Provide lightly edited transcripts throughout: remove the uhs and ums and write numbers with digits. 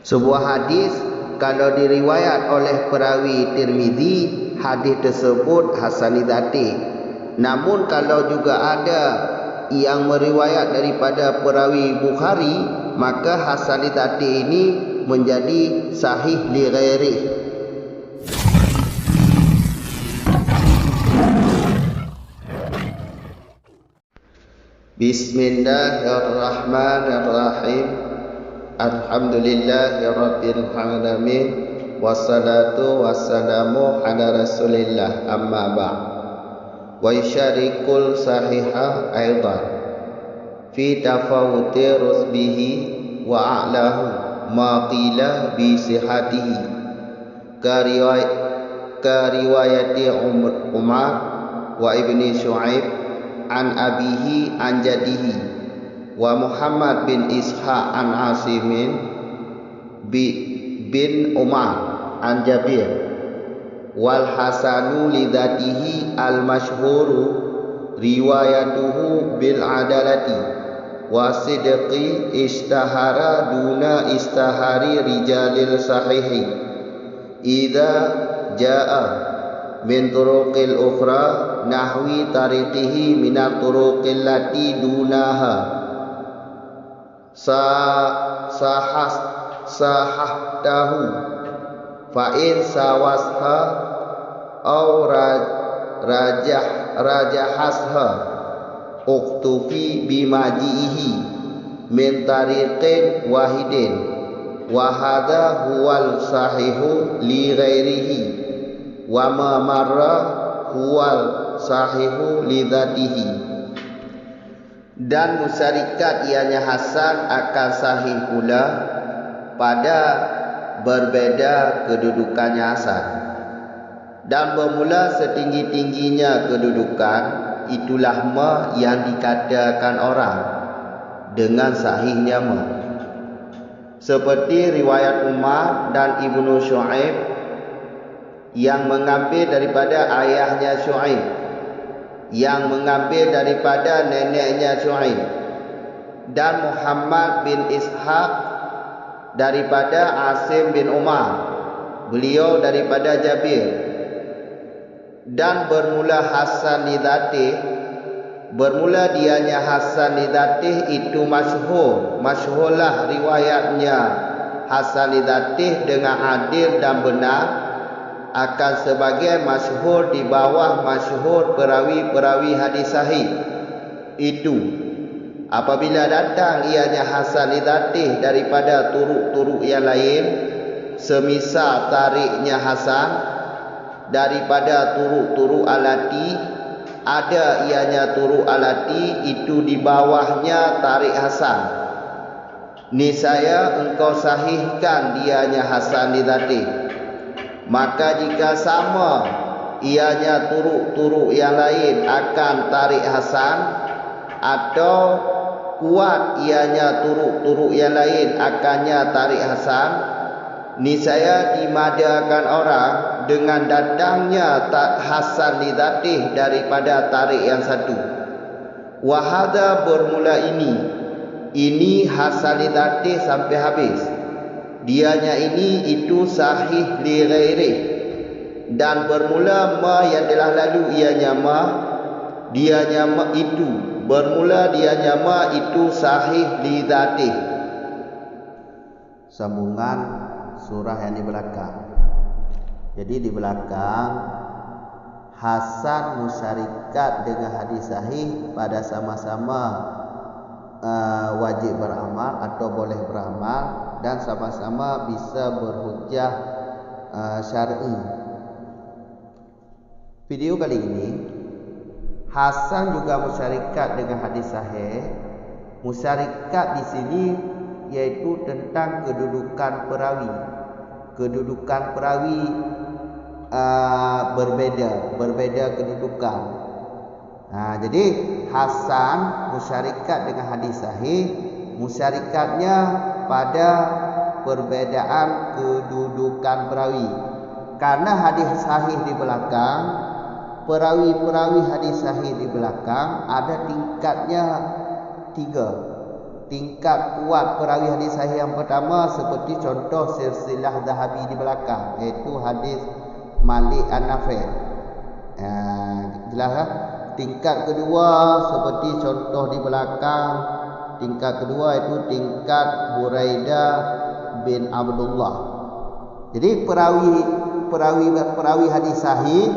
Sebuah hadis kalau diriwayat oleh perawi Tirmizi, hadis tersebut hasan dzati. Namun kalau juga ada yang meriwayat daripada perawi Bukhari, maka hasan dzati ini menjadi sahih li ghairi. Bismillahirrahmanirrahim. Alhamdulillahirabbil alamin. Wassalatu wassalamu ala Rasulillah, amma ba'd. Wa yusyarikul sahihah aidan fi tafawuti rusbihi wa a'lahu ma qila bi sihatihi ka riwayati Umar wa ibni Syu'aib an abihi an jadihi wa Muhammad bin Ishaq an Asimin bin Umar an Jabir wal hasanu lidatihi al masyhuru riwayatuhu bil adalati wa sidqi istahara duna istahari rijalil sahihi idza jaa min turuqil ukhra nahwi tariqihi minat turuqil lati dunaha sahahtahu fa in sawasha aw rajahasha uktufi bimajihi min tariqin wahidin wa hadha huwal sahihu li ghairihi wa ma marra huwal sahihu li dzatihi. Dan musyarikat ianya hasan akan sahih pula pada berbeza kedudukannya hasan. Dan bermula setinggi-tingginya kedudukan, itulah ma yang dikatakan orang dengan sahihnya ma. Seperti riwayat Umar dan Ibnu Syu'aib yang mengambil daripada ayahnya Syu'aib, yang mengambil daripada neneknya Syu'aib, dan Muhammad bin Ishaq daripada Asim bin Umar, beliau daripada Jabir. Dan bermula hasan lidzatih, bermula dianya hasan lidzatih itu masyhurlah riwayatnya hasan lidzatih dengan adil dan benar, akan sebagai masyhur di bawah masyhur perawi-perawi hadis sahih. Itu apabila datang ianya hasan lidzatih daripada turuk-turuk yang lain, semisal tariknya hasan daripada turuk-turuk alati, ada ianya turuk alati itu di bawahnya tarik hasan, niscaya engkau sahihkan dianya hasan lidzatih. Maka jika sama ianya turuk-turuk yang lain akan tarik hasan, atau kuat ianya turuk-turuk yang lain akannya tarik hasan, niscaya dimadakan orang dengan datangnya hasan lidzatih daripada tarik yang satu. Wahada bermula ini hasan lidzatih sampai habis. Dianya ini itu sahih li ghairi. Dan bermula ma yang telah lalu ianya ma, dianya ma itu, bermula dianya ma itu sahih li dzatih. Sambungan surah yang di belakang. Jadi di belakang hasan musyarikat dengan hadis sahih pada sama-sama wajib beramal atau boleh beramal, dan sama-sama bisa berhujjah syar'i. Video kali ini hasan juga musyarikat dengan hadis sahih. Musyarikat di sini yaitu tentang kedudukan perawi. Kedudukan perawi berbeda kedudukan. Jadi hasan musyarikat dengan hadis sahih, musyarikatnya pada perbedaan kedudukan perawi. Karena hadis sahih di belakang, perawi-perawi hadis sahih di belakang ada tingkatnya 3. tingkat kuat perawi hadis sahih yang pertama seperti contoh silsilah Zahabi di belakang, iaitu hadis Malik An-Nafi'. Jelas lah. Tingkat kedua seperti contoh di belakang, tingkat kedua itu tingkat Buraidah bin Abdullah. Jadi perawi hadis sahih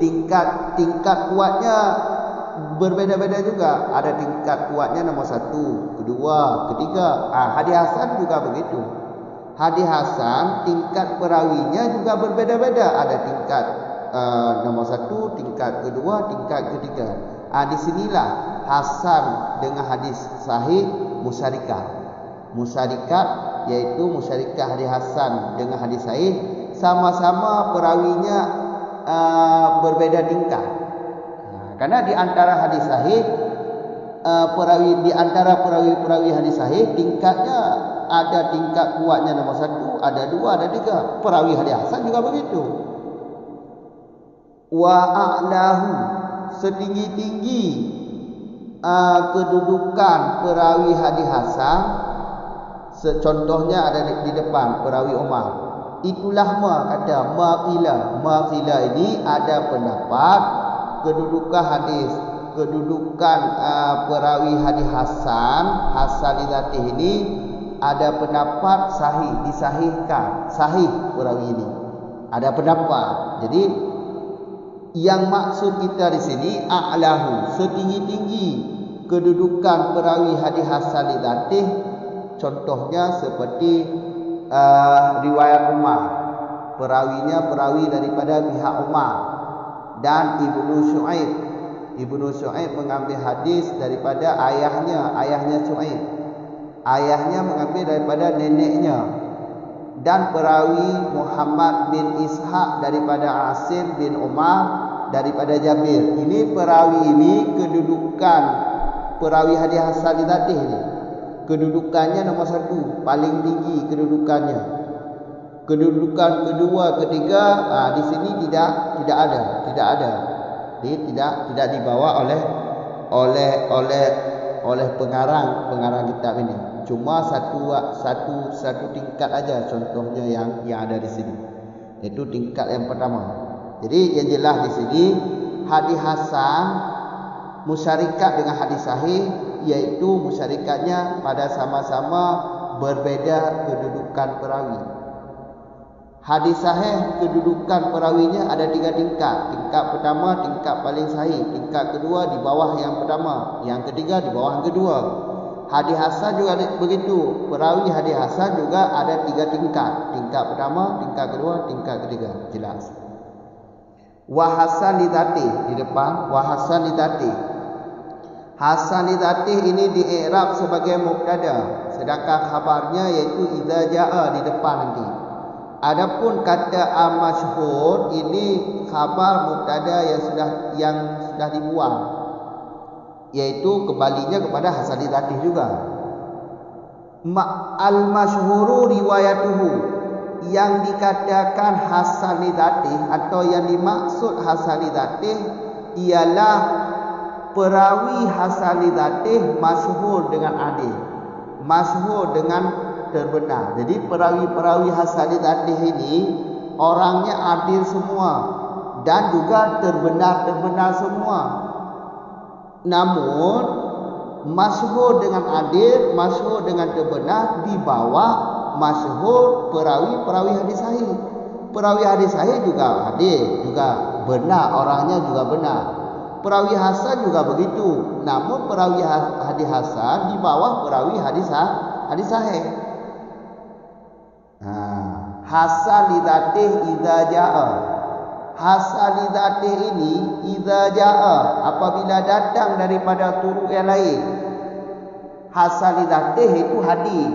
tingkat kuatnya berbeda-beda juga. Ada tingkat kuatnya nomor 1, kedua, ketiga. Hadis hasan juga begitu. Hadis hasan tingkat perawinya juga berbeda-beda. Ada tingkat nomor 1, tingkat kedua, tingkat ketiga. Di sinilah hasan dengan hadis sahih musyarikat. Musyarikat yaitu musyarikat hadis hasan dengan hadis sahih, sama-sama perawinya berbeda tingkat. Karena di antara hadis sahih, di antara perawi hadis sahih tingkatnya ada tingkat kuatnya nomor 1, ada 2, ada 3. Perawi hadis hasan juga begitu. Wa a'lahu, setinggi-tinggi kedudukan perawi hadis hasan, contohnya ada di depan perawi Umar. Itulah kata maqila ini ada pendapat kedudukan perawi hadis hasan li dzatih ini ada pendapat disahihkan, sahih perawi ini. Ada pendapat. Jadi yang maksud kita di sini a'lahu, setinggi-tinggi kedudukan perawi hadis hasan li dzatih, contohnya seperti riwayat Umar. Perawinya perawi daripada pihak Umar dan Ibnu Syu'aib mengambil hadis daripada ayahnya Syu'aib. Ayahnya mengambil daripada neneknya. Dan perawi Muhammad bin Ishaq daripada Asim bin Umar daripada Jabir. Ini perawi ini kedudukan perawi hadis hasan li dzatih ini. Kedudukannya nomor 1, paling tinggi kedudukannya. Kedudukan kedua, ketiga, di sini tidak ada. Jadi tidak dibawa oleh pengarang kitab ini. Cuma satu tingkat aja contohnya yang ada di sini. Itu tingkat yang pertama. Jadi yang jelas di sini hadis hasan musyarikat dengan hadis sahih, yaitu musyarikatnya pada sama-sama berbeda kedudukan perawi. Hadis sahih kedudukan perawinya ada 3 tingkat. Tingkat pertama tingkat paling sahih, tingkat kedua di bawah yang pertama, yang ketiga di bawah yang kedua. Hadis hasan juga begitu. Perawi hadis hasan juga ada 3 tingkat. Tingkat pertama, tingkat kedua, tingkat ketiga. Jelas. Wa hasan li dzatih di depan, wa hasan li dzatih. Hasan li dzatih ini di i'rab sebagai mubtada, sedangkan khabarnya yaitu idza jaa di depan nanti. Adapun kata al-masyhur ini khabar mubtada yang sudah dibuang, yaitu kembalinya kepada hasan li dzatih juga. Al-masyhuru riwayatuhu, yang dikatakan hasan li dzatih atau yang dimaksud hasan li dzatih ialah perawi hasan li dzatih masyhur dengan adil, masyhur dengan terbenar. Jadi perawi hasan li dzatih ini orangnya adil semua dan juga terbenar semua. Namun masyhur dengan adil, masyhur dengan terbenar di bawah masyhur perawi hadis sahih. Perawi hadis sahih juga adil, juga benar, orangnya juga benar. Perawi hasan juga begitu. Namun perawi hadis hasan di bawah perawi hadis sahih. Hasan li dzatih idza jaa. Hasan li dzatih ini idza jaa, apabila datang daripada turuk yang lain. Hasan li dzatih itu hadis.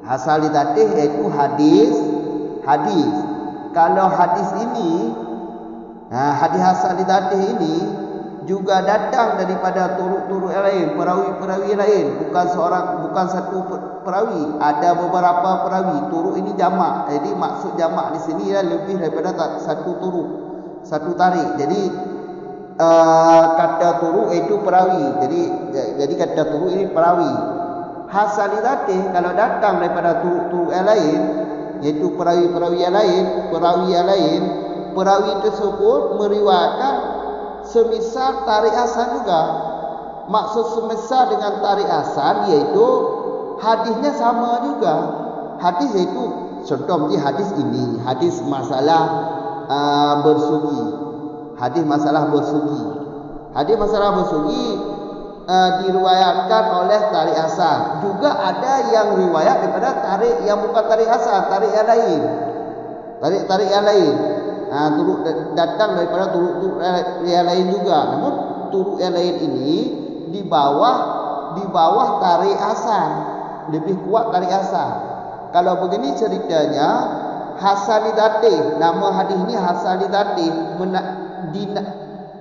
Hasan li dzatih itu hadis. Kalau hadis ini, hadis hasan li dzatih ini juga datang daripada turuk-turuk yang lain, perawi-perawi lain, bukan satu perawi, ada beberapa perawi. Turuk ini jamak. Jadi maksud jamak di sini ialah lebih daripada satu turuk, satu tarik. Jadi kata turuk itu perawi. Jadi kata turuk ini perawi. hasan lidatih kalau datang daripada turuk-turuk yang lain, iaitu perawi-perawi yang lain, perawi tersebut meriwayatkan semisal tarik hasan juga. Maksud semisal dengan tarik hasan iaitu hadisnya sama juga. Hadis iaitu contoh hadis ini, hadis masalah bersugi. Hadis masalah bersugi diriwayatkan oleh tarik hasan. Juga ada yang riwayat daripada tarik yang bukan tarik hasan, tarik yang lain. Tarik yang lain. Turut datang daripada turut yang lain juga. Namun turut yang lain ini di bawah tarik hasan, lebih kuat tarik hasan. Kalau begini ceritanya, hasan lidatih, nama hadis ini hasan lidatih,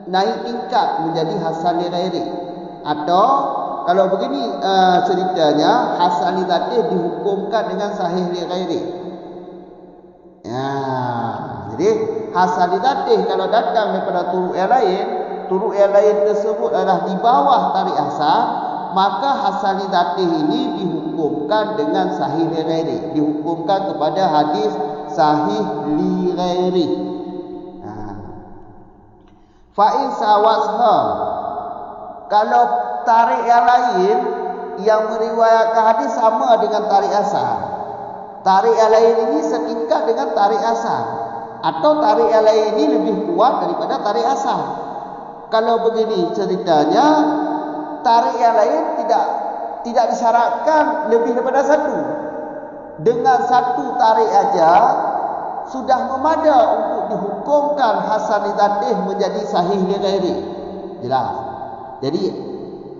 naik tingkat menjadi hasan lighairi. Atau kalau begini ceritanya, hasan lidatih dihukumkan dengan sahih lighairi. Jadi hasan lidatih kalau datang daripada turuk yang lain tersebut adalah di bawah tarik hasan, maka hasan lidatih ini dihukumkan dengan sahih lighairi, dihukumkan kepada hadis sahih lighairi. Fa in sawasha, kalau tarik yang lain yang meriwayatkan hadis sama dengan tarik hasan, tarik yang lain ini setingkat dengan tarik hasan, atau tarik yang lain ini lebih kuat daripada tarik hasan. Kalau begini ceritanya, tarik yang lain tidak disyaratkan lebih daripada satu. Dengan satu tarik aja sudah memada untuk dihukumkan hasan lidatih menjadi sahih lighairi. Jelas. Jadi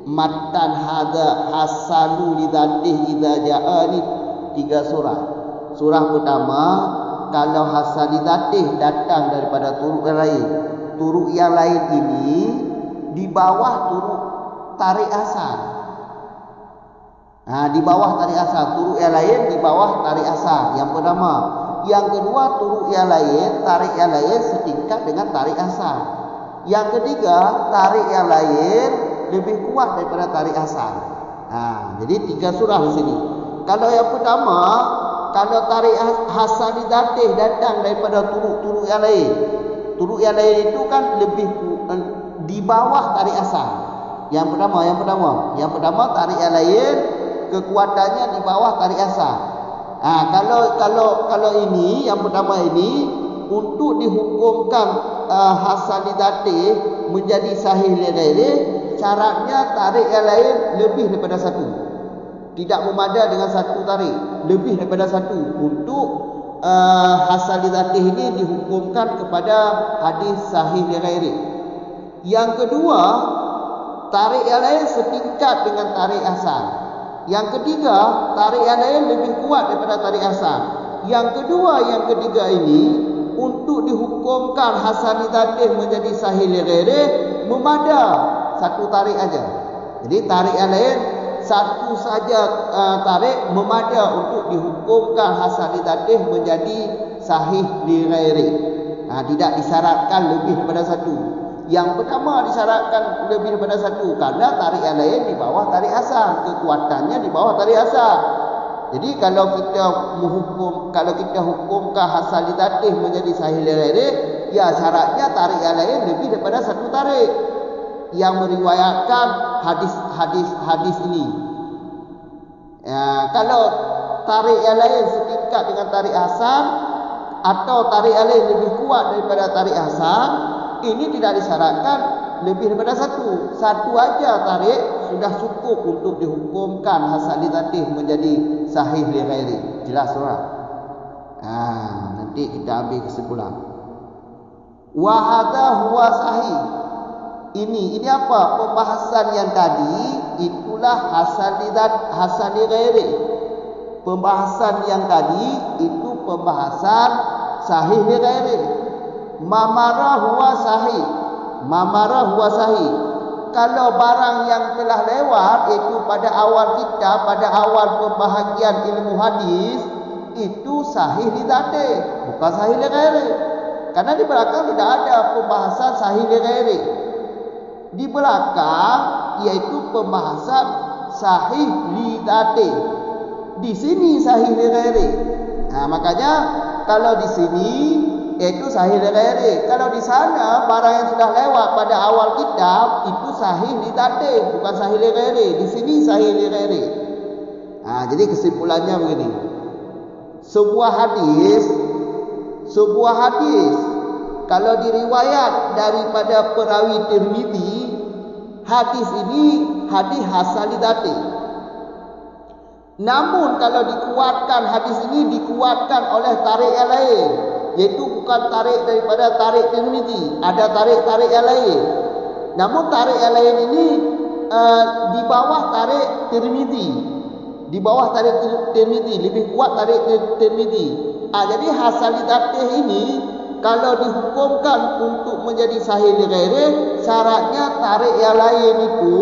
matan hada hasanu lidatih idza jaa ni 3 surah. Surah pertama, kalau hasan lidatih datang daripada turuk yang lain. Turuk yang lain ini di bawah turuk tarik hasan. Di bawah tarik hasan, turuk yang lain di bawah tarik hasan. Yang pertama. Yang kedua, turuk yang lain, tarik yang lain setingkat dengan tarik hasan. Yang ketiga, tarik yang lain lebih kuat daripada tarik hasan. Jadi 3 surah di sini. Kalau yang pertama, kalau tarik hasan lidatih datang daripada turuk-turuk yang lain. Turuk yang lain itu kan lebih di bawah tarik hasan. Yang pertama tarik yang lain kekuatannya di bawah tarik hasan. Kalau ini yang pertama ini untuk dihukumkan hasan lidatih menjadi sahih lighairi, syaratnya tarik yang lain lebih daripada satu. Tidak memada dengan satu tarik, lebih daripada satu untuk hasan lidatih ini dihukumkan kepada hadis sahih lighairi. Yang kedua, tarik yang lain setingkat dengan tarik hasan. Yang ketiga, tarik yang lain lebih kuat daripada tarik hasan. Yang ketiga ini untuk dihukumkan hasan lidatih menjadi sahih lighairi memada satu tarik aja. Jadi tarik yang lain satu saja tarik memada untuk dihukumkan hasan lidatih menjadi sahih lighairi. Tidak disyaratkan lebih daripada satu. Yang pertama disyaratkan lebih daripada satu karena tarik yang lain di bawah tarik hasan, kekuatannya di bawah tarik hasan. Jadi kalau kita hukumkan hasan lidatih menjadi sahih lighairi, ya syaratnya tarik yang lain lebih daripada satu tarik yang meriwayatkan hadis ini. Kalau tarik yang lain setingkat dengan tarik hasan atau tarik yang lain lebih kuat daripada tarik hasan, ini tidak disyaratkan lebih daripada satu. Satu aja tarik sudah cukup untuk dihukumkan hasan lidatih menjadi sahih lighairi. Jelas surah. Nanti kita ambil kesimpulan. Wa hadza huwa sahih. Ini apa? Pembahasan yang tadi itulah hasan lighairi. Pembahasan yang tadi itu pembahasan sahih lighairi. Mamara huwa sahih. Kalau barang yang telah lewat itu pada awal pembahagian ilmu hadis itu sahih lidatih, bukan sahih lighairi. Karena di belakang tidak ada pembahasan sahih lighairi. Di belakang yaitu pembahasan sahih li dzati. Di sini sahih li ghairi. Makanya kalau di sini itu sahih li ghairi. Kalau di sana barang yang sudah lewat pada awal kitab itu sahih li dzati, bukan sahih li ghairi. Di sini sahih li ghairi. Jadi kesimpulannya begini. Sebuah hadis kalau diriwayat daripada perawi Tirmizi, hadis ini hadis hasan li dzati. Namun kalau dikuatkan, hadis ini dikuatkan oleh tarik yang lain, yaitu bukan tarik daripada tarik Tirmizi, ada tarik-tarik yang lain. Namun tarik yang lain ini di bawah tarik Tirmizi, di bawah tarik Tirmizi, lebih kuat tarik Tirmizi. Jadi hasan li dzati ini kalau dihukumkan untuk menjadi sahih li ghairi, syaratnya tarik yang lain itu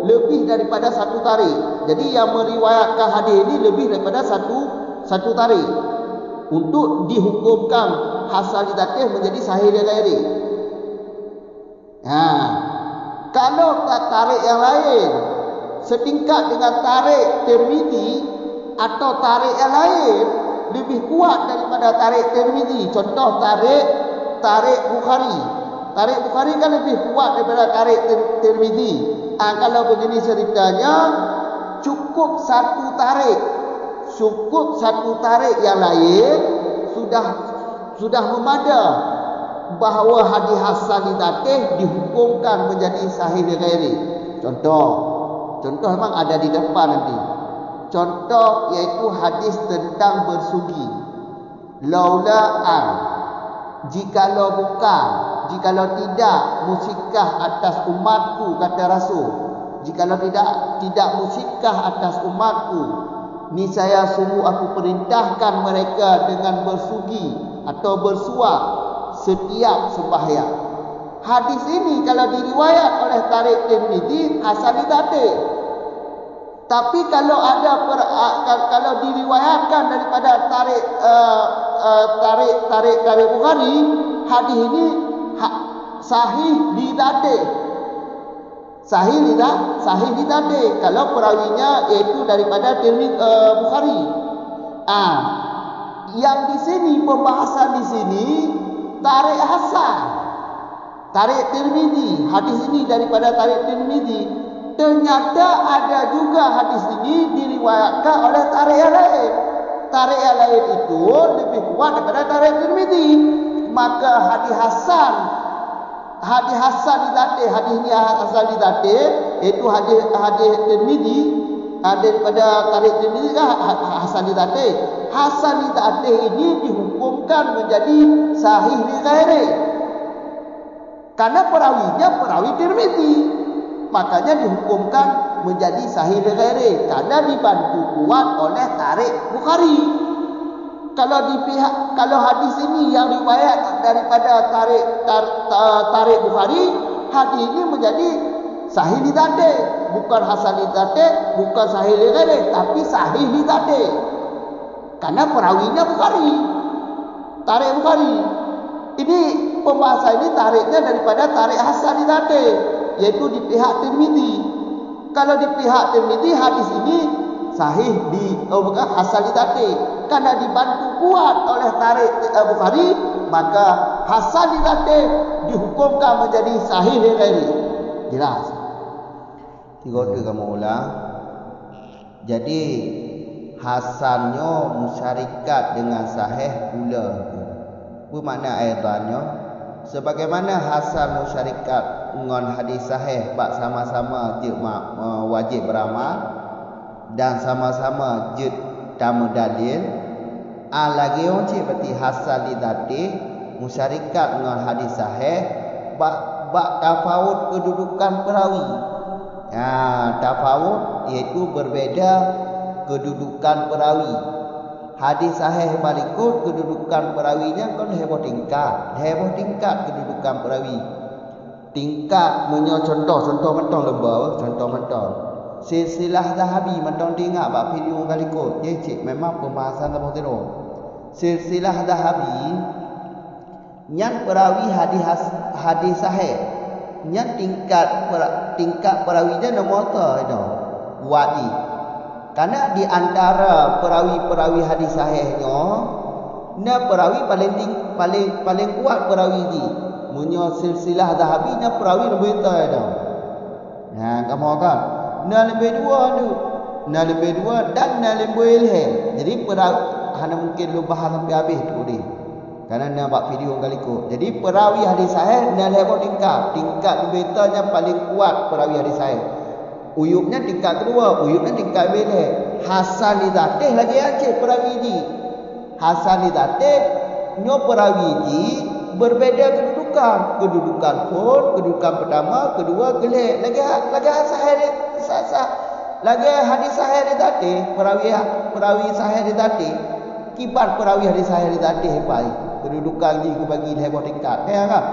lebih daripada satu tarik. Jadi yang meriwayatkan hadis ini lebih daripada satu tarik untuk dihukumkan hasan li dzati menjadi sahih li ghairi. Kalau tarik yang lain setingkat dengan tarik Tirmizi atau tarik yang lain lebih kuat daripada tarik Tirmizi, contoh tarik Bukhari. Tarik Bukhari kan lebih kuat daripada tarik Tirmizi. Kalau begini ceritanya, cukup satu tarik yang lain sudah memada bahawa hadis hasan li dzati dihukumkan menjadi sahih li ghairi. Contoh memang ada di depan nanti. Contoh yaitu hadis tentang bersugi. Laulaan, jikalau tidak musikah atas umatku, kata Rasul. Jikalau tidak musikah atas umatku, niscaya sungguh aku perintahkan mereka dengan bersugi atau bersuap setiap sembahyang. Hadis ini kalau diriwayat oleh tarik Tirmizi hasan li dzati. Tapi kalau kalau diriwayatkan daripada tarik Bukhari, hadis ini sahih li dzati. Sahih li dzati kalau perawinya yaitu daripada Bukhari. Yang di sini pembahasan di sini tarik hasan, tarik Tirmizi. Hadis ini daripada tarik Tirmizi. Ternyata ada juga hadis ini diriwayatkan oleh tarik yang lain. Tarik yang lain itu lebih kuat daripada tarik Tirmizi. Maka hadis hasan li dzati, hadis ini hasan li dzati, iaitu hadis Tirmizi daripada tarik Tirmizi hasan li dzati. Hasan li dzati ini dihukumkan menjadi sahih li ghairi. Karena perawi Tirmizi. Makanya dihukumkan menjadi sahih li ghairi karena dibantu kuat oleh tarik Bukhari. Kalau hadis ini yang riwayat daripada tarik Bukhari, hadis ini menjadi sahih li dzati, bukan hasan li dzati, bukan sahih li ghairi, tapi sahih li dzati. Karena perawinya Bukhari, tarik Bukhari. Ini pembahasan ini tariknya daripada tarik hasan li dzati, yaitu di pihak Tirmizi. Kalau di pihak Tirmizi hadis ini sahih bukan hasan li dzati. Karena dibantu kuat oleh tarik Bukhari, maka hasan li dzati dihukumkan menjadi sahih li ghairi. Jelas. Tiga kamu ulang. Jadi hasannya musyarikat dengan sahih pula. Bermakna ayatnya sebagaimana hasan musyarikat dengan hadis sahih bak sama-sama je wajib beramal dan sama-sama je tamu dalil. Lagi orang cik berarti hasan li dzati musyarikat dengan hadis sahih bak tafawut kedudukan perawi. Tafawut iaitu berbeza kedudukan perawi. Hadis sahih balikut kedudukan perawinya kan heboh tingkat kedudukan perawi. Tingkat contoh mentong silsilah zahabi mentong tinggal bab video balikut. Cik memang pembahasan tamu tino. Silsilah zahabi nyan perawi hadis sahih. Nyan tingkat perawinya nombor tu itu. kuat ni. Karena di antara perawi-perawi hadis sahihnya, na perawi paling kuat perawi ni. Munyo silsilah Zahabi na perawi lebih dah. Nah, kamu kan. Na lebih dua tu. Na lebih dua dan na lebih ilham. Jadi perawi hanya mungkin lu bahas sampai habis tu ni. Karena na buat video kali ko. Jadi perawi hadis sahih na level tingkat lebih nya paling kuat perawi hadis sahih. Uyubnya tingkat kedua, uyubnya tingkat bila. Hasan li zatih lagi aja perawi ni. Hasan li zatih nyo perawi ni berbeza kedudukan. Kedudukan pun, kedudukan pertama, kedua gelek. Lagi sahih lagi hadis sahih li zatih, perawi sahih li zatih. Kibat perawi hadis sahih li zatih pai. Kedudukan ni ku bagi level tingkat. Kan?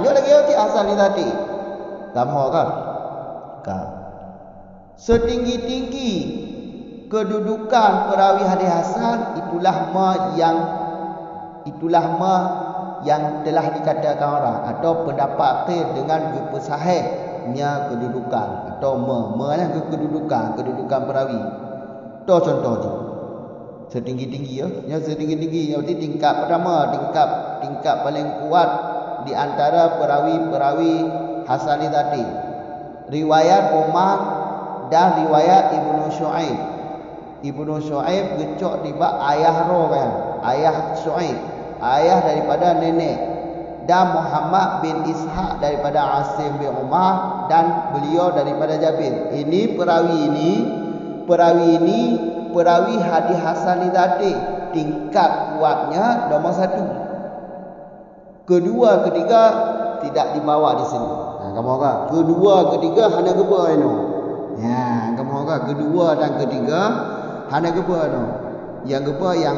Nyo lagi aja hasan li zatih. Kamu kan? Setinggi-tinggi kedudukan perawi hadis hasan itulah yang telah dikatakan orang atau pendapat dengan berpesahihnya kedudukan atau kedudukan perawi. Tu contoh ni. Setinggi-tinggi ya. Setinggi-tinggi berarti tingkat pertama, tingkat paling kuat di antara perawi-perawi hasan li zatih. Riwayat Umar dan riwayat Ibnu Syuaib. Ibnu Syuaib gecok tiba ayah roh kan. Ayah Syuaib, ayah daripada nenek. Dan Muhammad bin Ishaq daripada Asim bin Umar dan beliau daripada Jabir. Ini perawi hadis hasan li zatih. Tingkat kuatnya nombor 1. Kedua, ketiga tidak dibawa di sini. Kamu kan? Kedua, ketiga hanya geba eno. Ya, kamu kan? Kedua dan ketiga hanya geba eno. Yang geba yang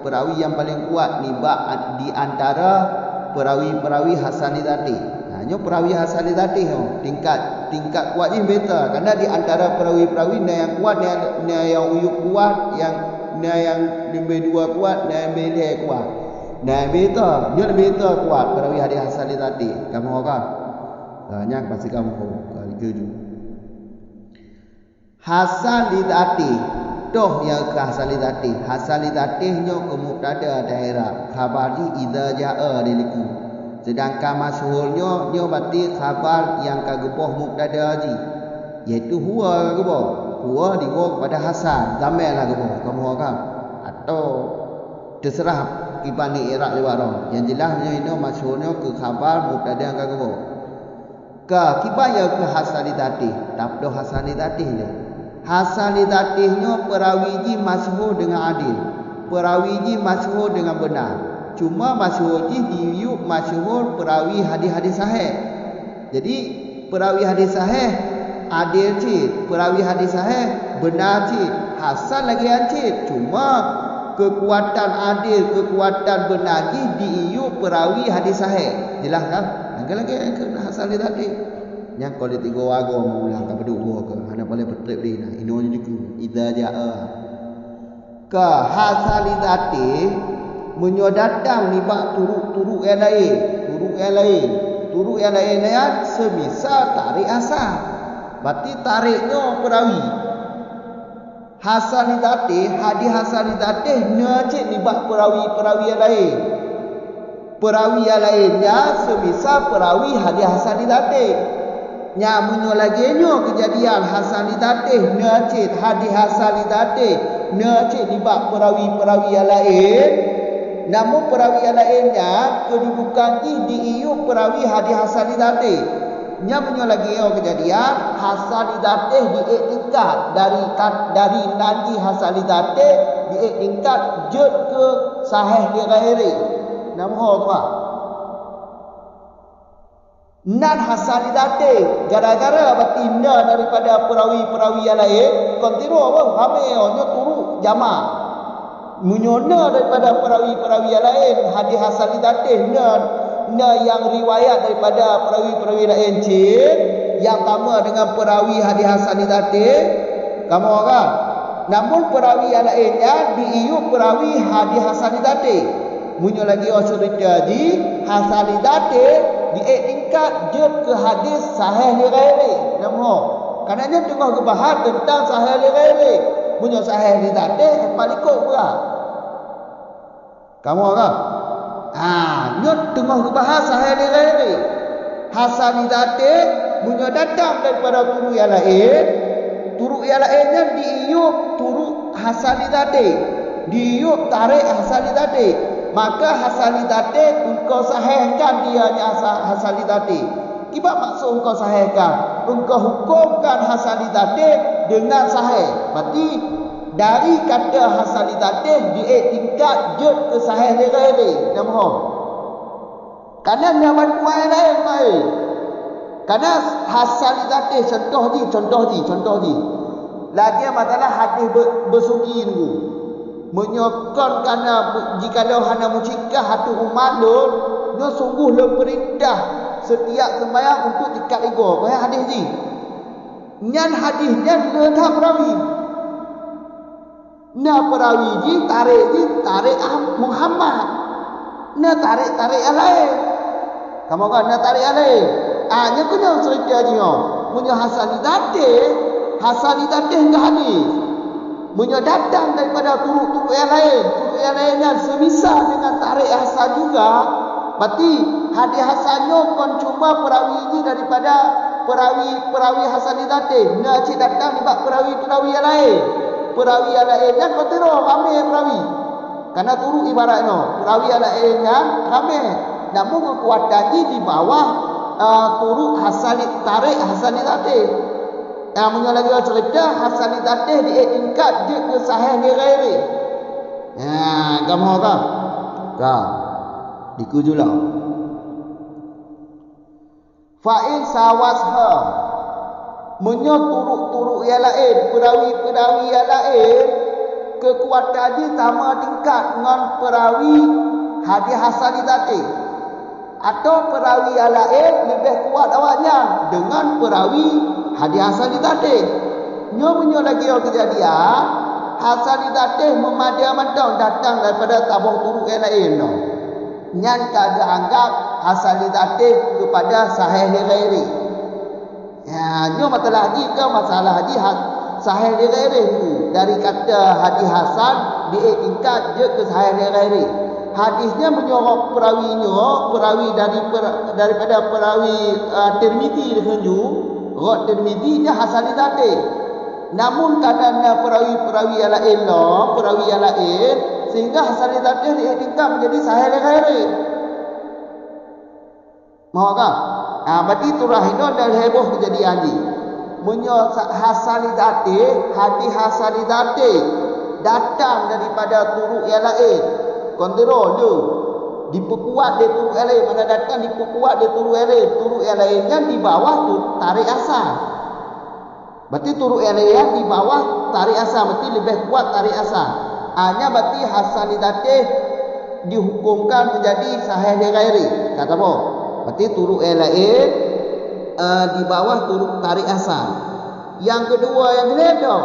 perawi yang paling kuat ni di antara perawi hasan li zatih. Hanya perawi hasan li zatih tingkat kuatnya beta karena di antara perawi-perawi yang kuat yang uyuk kuat, yang lebih dua kuat, yang lebih kuat. Nah, beta kuat perawi hadis hasan li zatih. Kamu kan? Banyak pasti kamu jujur. Hasan li zatih. Toh yang ke hasan li zatih. Hasan li zatih nyo ke mubtada daerah. Khabari idza jaa diliku. Sedangkan masyhurnya nyo berarti khabar yang kagepoh mubtada haji. Iaitu huwa kagepoh. Huwa dibawa kepada hasan. Zamir lah kagepoh. Kamu kan? Atau terserah kibani irak lewat orang. Yang jelasnya ini masyhurnya ke khabar mubtada yang kagepoh. Kibaya ke hasan li zatih. Tak perlu hasan li zatih ni. Hasan li zatihnya perawi ji masyhur dengan adil. Perawi ji masyhur dengan benar. Cuma masyhur ji diuyuk masyhur perawi hadis-hadis sahih. Jadi perawi hadis sahih adil cik, perawi hadis sahih benar cik, hasan lagi cik. Cuma kekuatan adil, kekuatan benar ji diuyuk perawi hadis sahih. Jelas kan? Lagi hasan li zatih. Yang kalau tiga warga mula tak berdua ke hanya boleh betul ni nah ini jadi ku idza jaa ka hasan li zatih munyo datang ni bak turuk yang lain ya semisal tarik hasan berarti tariknya perawi hasan li zatih hadis hasan li zatih ngajik ni bak perawi yang lain. Perawi yang lainnya semisal perawi hadis hasan li zatih. Nyamunyo lagi nyo kejadian hasan li zatih ngacit hadis hasan li zatih ngacit dibak perawi-perawi yang lain. Namun perawi yang lainnya kedudukan diiyu perawi hadis hasan li zatih. Nyamunyo lagi kejadian hasan li zatih diiktingkat dari nanti hasan li zatih diiktingkat jut ke sahih li ghairi. Namun tu nan hasan li zatih gara-gara berarti daripada perawi-perawi yang lain kontinu apa ramainya turun jama' munyona daripada perawi-perawi yang lain hadis hasan li zatih yang riwayat daripada perawi-perawi lain cik yang sama dengan perawi hadis hasan li zatih kamu kan namun perawi yang lainnya diiyu perawi hadis hasan li zatih munyo lagi cerita di hasan li zatih diiktingkat je ke hadis sahih li ghairi. Namun Kananya tengah gebahas tentang sahih lere. Punya sahih li tadi palikok pula. Kamu kan? Nyo tengah gebahas sahih lere. Hasan li tadi punya datang daripada turuk yang lain. Turuk yang lainnya diiup turuk hasan li tadi. Diiup tarik hasan li tadi. Maka hasan li tadi engkau sahihkan dia hasan li tadi. Kibat maksud engkau sahihkan? Engkau hukumkan hasan li tadi dengan sahih. Berarti dari kata hasan li tadi dia tingkat je ke sahih lere. Dah faham? Karena dia bantuan lain baik. Karena hasan li tadi contoh ni. Lagi masalah hadis bersugi ni. Menyokong kerana jikalau hana mucikah hatu umalun, dia sungguh leperindah setiap sembahyang untuk tikat ego. Kaya hadis ni. Nyan hadisnya letak perawi. Na perawi ji tarik Muhammad. Na tarik yang lain. Kamu kan na tarik yang lain. Nya kena cerita je. Punya Hasan li tadi enggak hadis. Punya datang daripada turuk-turuk yang lain. Turuk yang lainnya semisal dengan tarik Hasan juga. Berarti hadis Hasannya kon cuma perawi ini daripada perawi Hasan li tadi. Nak cik datang dibak perawi yang lain. Perawi yang lainnya kau terus ramai perawi. Karena turuk ibaratnya. Perawi yang lainnya ramai. Namun kekuatan ini di bawah turuk tarik Hasan li tadi. Yang punya lagi cerita Hasan li tadi dia tingkat dia ke sahih ni ghairi. Kamu kan? Kah. Dikujulah. Fa'in sawasha. Menyo turuk-turuk yang lain, perawi-perawi yang lain, kekuatan dia sama tingkat dengan perawi hadis Hasan li tadi. Atau perawi yang lain lebih kuat awaknya dengan perawi hadis Hasan li tadi. Nyo lagi kejadian Hasan li tadi memadai datang daripada tabung turuk yang lain. Nyan kada anggap Hasan li tadi kepada sahih li ghairi. Nyo masalah haji ke masalah haji sahih li ghairi tu. Dari kata hadis Hasan dia tingkat je ke sahih li ghairi. Hadisnya menyorok perawi daripada perawi Tirmizi dihenju. Rot Tirmizi nya Hasan li tadi. Namun kerana perawi yang lain sehingga Hasan li tadi dia tingkat menjadi sahih li ghairi. Mahu kan? Berarti tu rahino dan heboh kejadian ni. Menyo Hasan li tadi, hadis Hasan li tadi datang daripada turuk yang lain. Kontrol tu. Diperkuat dia turuk yang lain. Mana datang diperkuat dia turuk yang lain. Turuk yang lainnya di bawah tu tarik asal. Berarti turuk yang lain di bawah tarik asal. Berarti lebih kuat tarik asal. Hanya berarti Hasan li tadi dihukumkan menjadi sahih li ghairi. Kata apa? Berarti turuk yang lain di bawah turuk tarik asal. Yang kedua yang beda,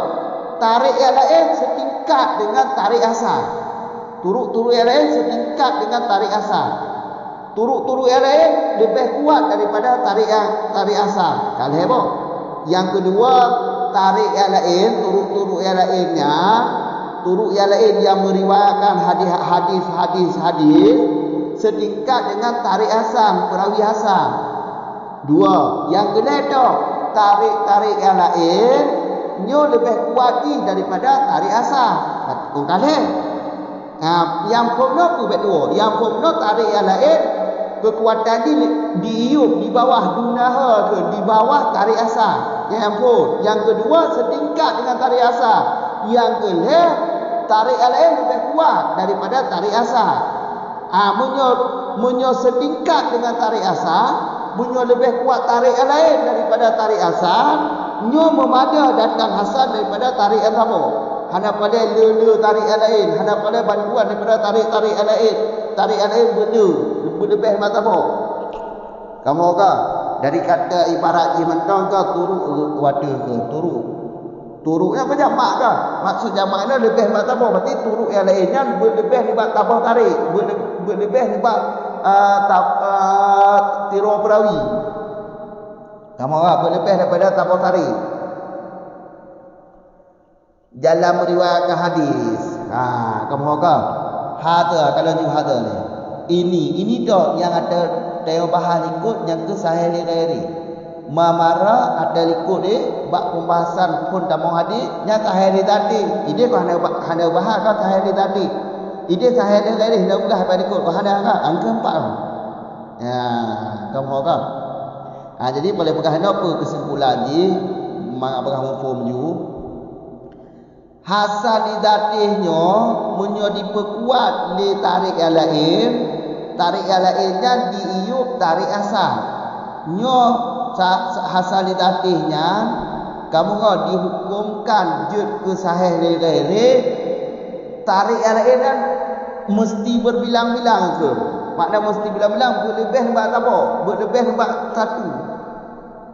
tarik yang lain setingkat dengan tarik asal. Turuk-turuk yang lain setingkat dengan tarik asal. Turuk-turuk yang lain lebih kuat daripada tarik asal. Kalau heboh. Yang kedua, tarik yang lain, turuk-turuk yang lainnya, turuk yang lain yang meriwayatkan hadis setingkat dengan tarik asal, perawi asal. Dua. Yang kedua, tarik yang lain nyo lebih kuat daripada tarik asal. Kongkale. Yang pokno tu betul. Yang pokno tarik yang lain kekuatan dia diiup di bawah dunaha ke di bawah tarik asal. Yang kedua setingkat dengan tarik asal. Yang kedua tarik yang lain lebih kuat daripada tarik asal. Munyo setingkat dengan tarik asal, munyo lebih kuat tarik yang lain daripada tarik asal, nyo memada datang Hasan daripada tarik yang sama. Hana pada lele tarik yang lain, hana pada bantuan daripada tarik yang lain. Tarik yang lain lebih mata apa? Kamu kah? Dari kata ibarat mentang ke turuk wadah ke turuk. Turuknya apa jamak kah? Maksud jamaknya lebih mata apa? Berarti turuk yang lainnya lebih libat tabah tarik, lebih libat tiro perawi. Kamu kah? Lebih daripada tabah tarik. dalam meriwayatkan hadis. Kamu kau hada kalau ni hada ni. Ini dah yang ada teo bahan ikut yang ke sahih li ghairi. Mamara ada ikut ni bab pembahasan pun dalam hadis yang sahih li tadi. Ini kau hana bahas kau sahih li tadi. Ini sahih li ghairi hendak bukan apa ikut kau hana kau angka 4. Kamu kau. Jadi boleh pegang apa kesimpulan ni mak abang form you. Hasan idatihnya munyo diperkuat di tarik yang lain. Tarik yang lainnya diiup tarik asal. Nyo hasan idatihnya kamu kau dihukumkan jud ke sahih li ghairi. Tarik yang lain kan mesti berbilang-bilang ke. Makna mesti bilang-bilang berlebih sebab apa? Berlebih sebab satu.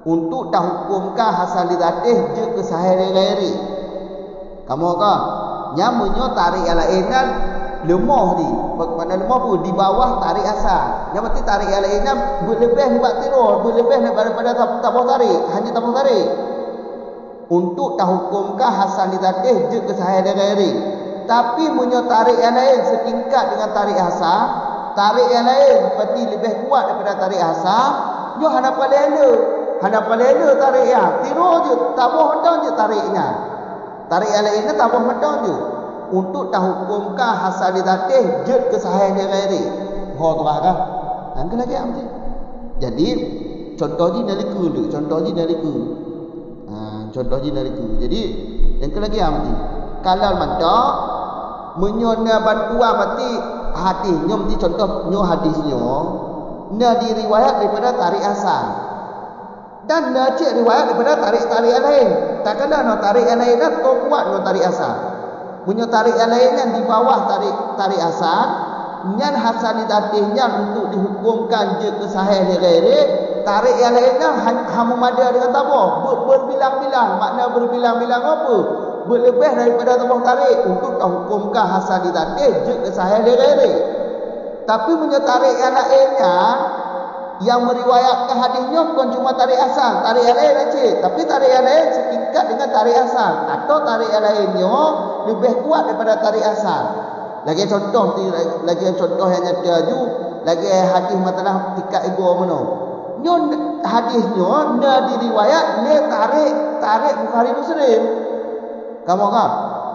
Untuk dah hukumkan hasan idatih jud ke sahih li ghairi. Kamu kah? Nyamunyo tarik yang lain kan lemah ni. Mana lemah pun di bawah tarik asal. Yang penting tarik yang lain kan berlebih sebab tirul, berlebih daripada tabah tarik, hanya tabah tarik. Untuk dah hukumkan hasan idatih jud ke sahih li ghairi. Tapi munyo tarik yang lain setingkat dengan tarik asal, tarik yang lain seperti lebih kuat daripada tarik asal, yo hadapan lela. Hadapan lela tarik yang tirul je, tabah medang je tariknya. Tarik yang lainnya tambah medang je. Untuk dah hukumkan hasan idatih jud ke sahih li ghairi. Ho tu kan? Angka lagi amti. Jadi contoh ni dari ku tu, contoh ni dari ku. Contoh ni dari ku. Jadi yang lagi amti. Kalau mendak menyona bantuan mati hadisnya mesti contoh nyo hadisnya na diriwayat daripada tarik asal. Dan nak cek riwayat daripada tarik-tarik yang lain. Tak kena no tarik yang lain dah tu kuat no tarik asal. Punya tarik yang lain yang di bawah tarik asal, nyan hasan idatihnya untuk dihukumkan je ke sahih li ghairi. Tarik yang lainnya hamumada dengan tabah berbilang-bilang. Makna berbilang-bilang apa? Berlebih daripada tabah tarik untuk hukumkan hasan idatih je ke sahih li ghairi. Tapi punya tarik yang lainnya yang meriwayatkan hadisnya bukan cuma tarik asal, tarik yang lain aja. Tapi tarik yang lain setingkat dengan tarik asal, atau tarik yang lainnya lebih kuat daripada tarik asal. Lagi contoh yang nyata ju, lagi hadis matalah tingkat ego mana. Nyo hadisnya na diriwayat le tarik Bukhari Muslim. Kamu kan?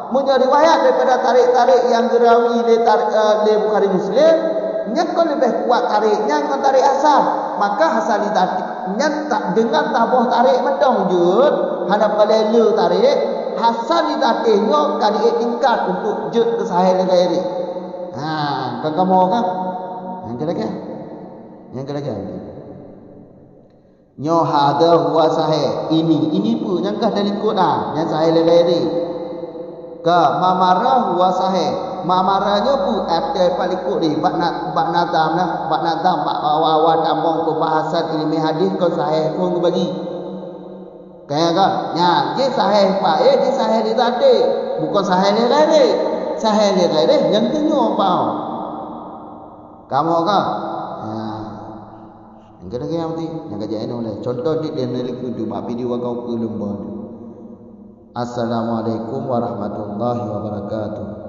Mun riwayat daripada tarik yang gerawi le Bukhari Muslim, nya kau lebih kuat tariknya dengan tarik asal. Maka hasan idatihnya tak dengan tabah tarik medang jud, hadap lela tarik, hasan idatihnya kali tingkat untuk jud ke sahih li ghairi. Kan kamu kan? Yang kira-kira. Nyo hada huwa sahih. Ini pun yang kah dari ikut yang sahih li ghairi. Ka mamara huwa sahih. Mamaranya pun ada palikut ni bak nadam bak awal tambang pembahasan ilmu hadis kau sahih pun bagi. Kayak kan? Ya, dia sahih pak dia sahih li tadi. Bukan sahih li ghairi. Sahih li ghairi yang kenyo pau. Kamu kan? Yang kena mesti yang kajian oleh contoh di dalam tu mak video kau ke lembah. Assalamualaikum warahmatullahi wabarakatuh.